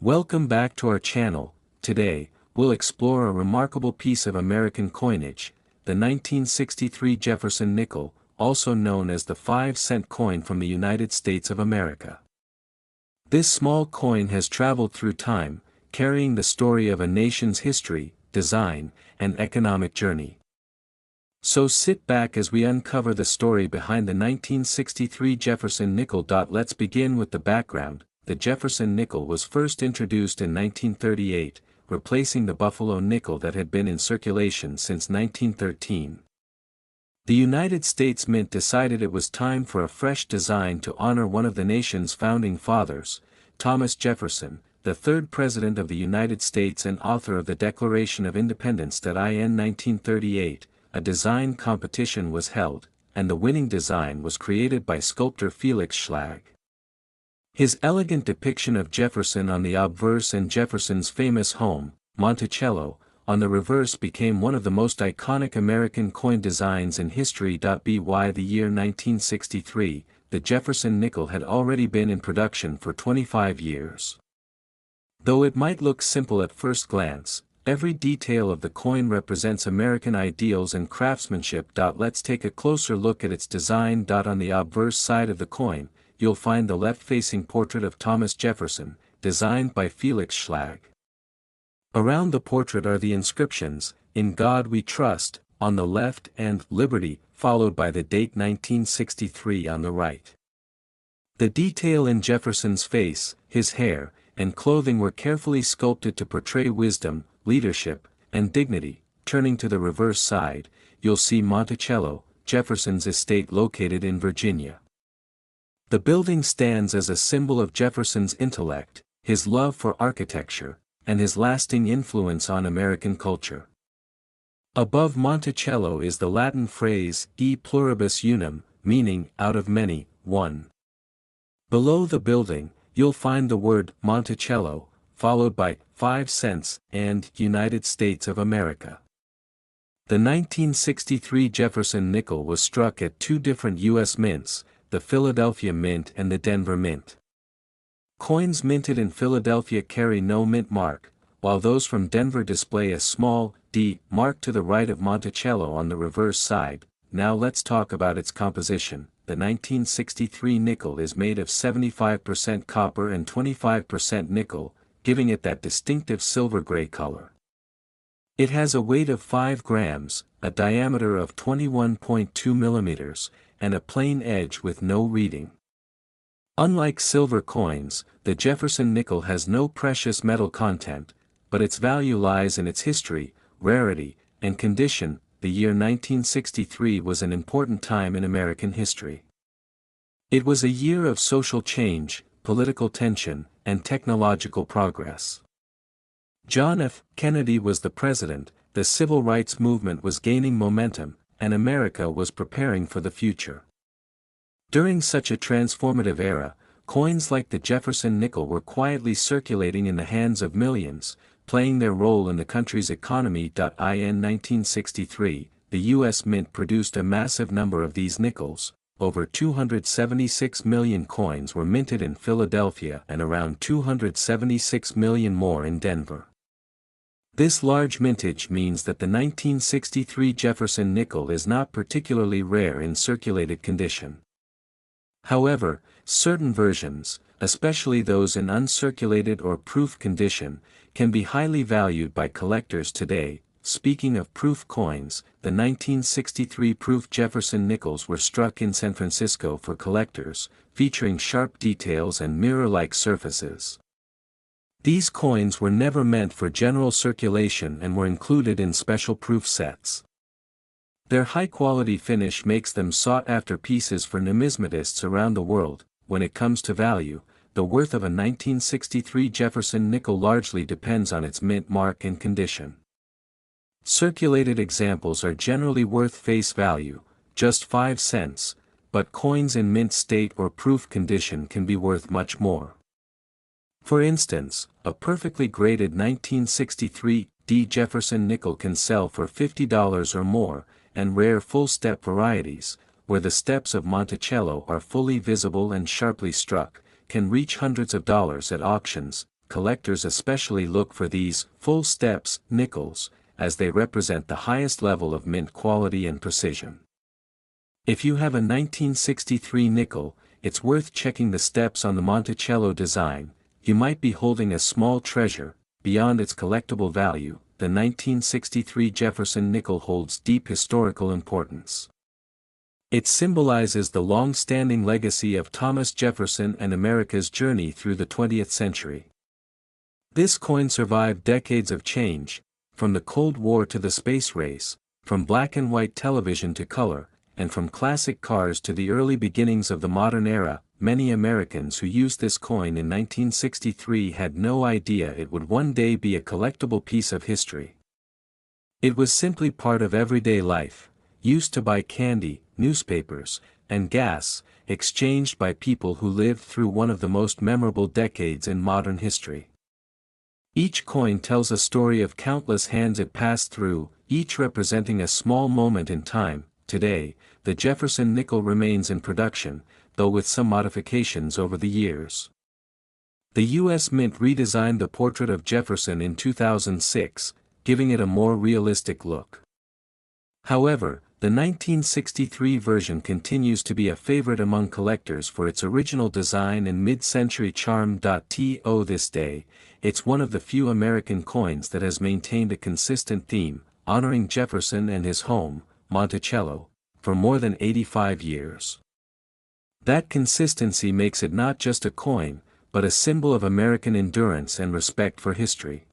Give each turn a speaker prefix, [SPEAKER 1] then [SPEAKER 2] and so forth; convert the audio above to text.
[SPEAKER 1] Welcome back to our channel. Today, we'll explore a remarkable piece of American coinage, the 1963 Jefferson Nickel, also known as the 5-cent coin from the United States of America. This small coin has traveled through time, carrying the story of a nation's history, design, and economic journey. So sit back as we uncover the story behind the 1963 Jefferson Nickel. Let's begin with the background. The Jefferson nickel was first introduced in 1938, replacing the Buffalo nickel that had been in circulation since 1913. The United States Mint decided it was time for a fresh design to honor one of the nation's founding fathers, Thomas Jefferson, the third President of the United States and author of the Declaration of Independence. In 1938, a design competition was held, and the winning design was created by sculptor Felix Schlag. His elegant depiction of Jefferson on the obverse and Jefferson's famous home, Monticello, on the reverse became one of the most iconic American coin designs in history. By the year 1963, the Jefferson nickel had already been in production for 25 years. Though it might look simple at first glance, every detail of the coin represents American ideals and craftsmanship. Let's take a closer look at its design. On the obverse side of the coin, you'll find the left-facing portrait of Thomas Jefferson, designed by Felix Schlag. Around the portrait are the inscriptions, "In God We Trust," on the left and "Liberty," followed by the date 1963 on the right. The detail in Jefferson's face, his hair, and clothing were carefully sculpted to portray wisdom, leadership, and dignity. Turning to the reverse side, you'll see Monticello, Jefferson's estate located in Virginia. The building stands as a symbol of Jefferson's intellect, his love for architecture, and his lasting influence on American culture. Above Monticello is the Latin phrase, e pluribus unum, meaning, out of many, one. Below the building, you'll find the word Monticello, followed by 5 cents and United States of America. The 1963 Jefferson nickel was struck at two different U.S. mints, the Philadelphia Mint and the Denver Mint. Coins minted in Philadelphia carry no mint mark, while those from Denver display a small D mark to the right of Monticello on the reverse side. Now let's talk about its composition. The 1963 nickel is made of 75% copper and 25% nickel, giving it that distinctive silver-gray color. It has a weight of 5 grams, a diameter of 21.2 millimeters, and a plain edge with no reading. Unlike silver coins, the Jefferson nickel has no precious metal content, but its value lies in its history, rarity, and condition. The year 1963 was an important time in American history. It was a year of social change, political tension, and technological progress. John F. Kennedy was the president, the civil rights movement was gaining momentum, and America was preparing for the future. During such a transformative era, coins like the Jefferson nickel were quietly circulating in the hands of millions, playing their role in the country's economy. In 1963, the U.S. Mint produced a massive number of these nickels. Over 276 million coins were minted in Philadelphia and around 276 million more in Denver. This large mintage means that the 1963 Jefferson nickel is not particularly rare in circulated condition. However, certain versions, especially those in uncirculated or proof condition, can be highly valued by collectors today. Speaking of proof coins, the 1963 proof Jefferson nickels were struck in San Francisco for collectors, featuring sharp details and mirror-like surfaces. These coins were never meant for general circulation and were included in special proof sets. Their high-quality finish makes them sought-after pieces for numismatists around the world. When it comes to value, the worth of a 1963 Jefferson nickel largely depends on its mint mark and condition. Circulated examples are generally worth face value, just 5 cents, but coins in mint state or proof condition can be worth much more. For instance, a perfectly graded 1963 D Jefferson nickel can sell for $50 or more, and rare full-step varieties, where the steps of Monticello are fully visible and sharply struck, can reach hundreds of dollars at auctions. collectors especially look for these full steps nickels, as they represent the highest level of mint quality and precision. If you have a 1963 nickel, it's worth checking the steps on the Monticello design. You might be holding a small treasure. Beyond its collectible value, the 1963 Jefferson nickel holds deep historical importance. It symbolizes the long-standing legacy of Thomas Jefferson and America's journey through the 20th century. This coin survived decades of change, from the Cold War to the space race, from black and white television to color, and from classic cars to the early beginnings of the modern era. Many Americans who used this coin in 1963 had no idea it would one day be a collectible piece of history. It was simply part of everyday life, used to buy candy, newspapers, and gas, exchanged by people who lived through one of the most memorable decades in modern history. Each coin tells a story of countless hands it passed through, each representing a small moment in time. Today, the Jefferson nickel remains in production, though with some modifications over the years. The U.S. Mint redesigned the portrait of Jefferson in 2006, giving it a more realistic look. However, the 1963 version continues to be a favorite among collectors for its original design and mid-century charm. To this day, it's one of the few American coins that has maintained a consistent theme, honoring Jefferson and his home, Monticello, for more than 85 years. That consistency makes it not just a coin, but a symbol of American endurance and respect for history.